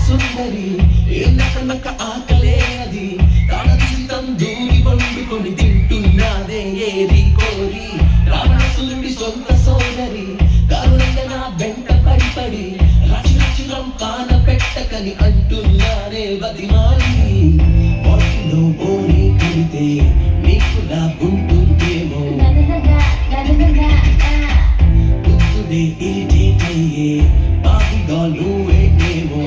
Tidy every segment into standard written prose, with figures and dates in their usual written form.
సుందరి ఏళ్ళకనక ఆకలే అది తన జీవితం దూరి వండుకొని తింటున్నదే ఏరి కోరి రావణసురుడి సొంత సోదరి కరుణంగా నా వెంట పడి రచిరం కాన పెట్టకని అంటున్నానే బతిమాలి పొట్టులో బోని కడితే నీకు లాభుంటుందేమో బుద్ధుడే ఇరిటేట్ అయ్యే బాబుగా నువ్వేనేమో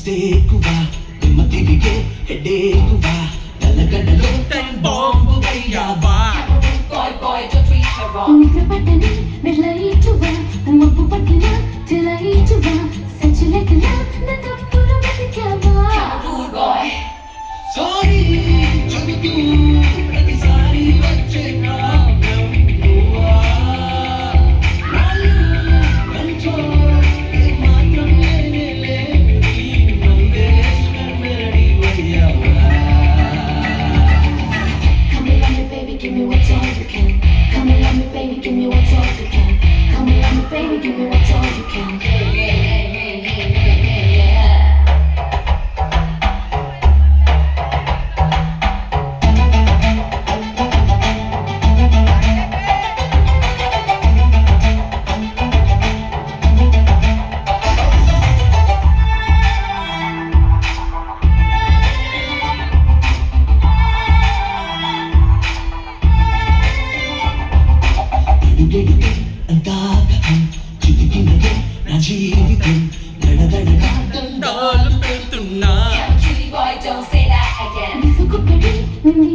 మిస్టేకువా నిమ్మ తిరిగే హెడేకువా నల్లగడ్డలో టైం బాంబు అయ్యావా నిద్ర పట్టని నిర్లయిచువా మబ్బు పట్టిన చెలయిచువా సచ్చిలెక్కన నా తప్పులు వెతికావా సారీ చెబుతూ ప్రతిసారి వచ్చే ప్రాబ్లం నువ్వా Give me what's all you can. Come and love me, baby. Give me what's all you can. Come and love me, baby. Give me what's all you can. చితికినదే నా జీవితం దడదడ పెడుతున్నా విసుగుపడి నిన్ను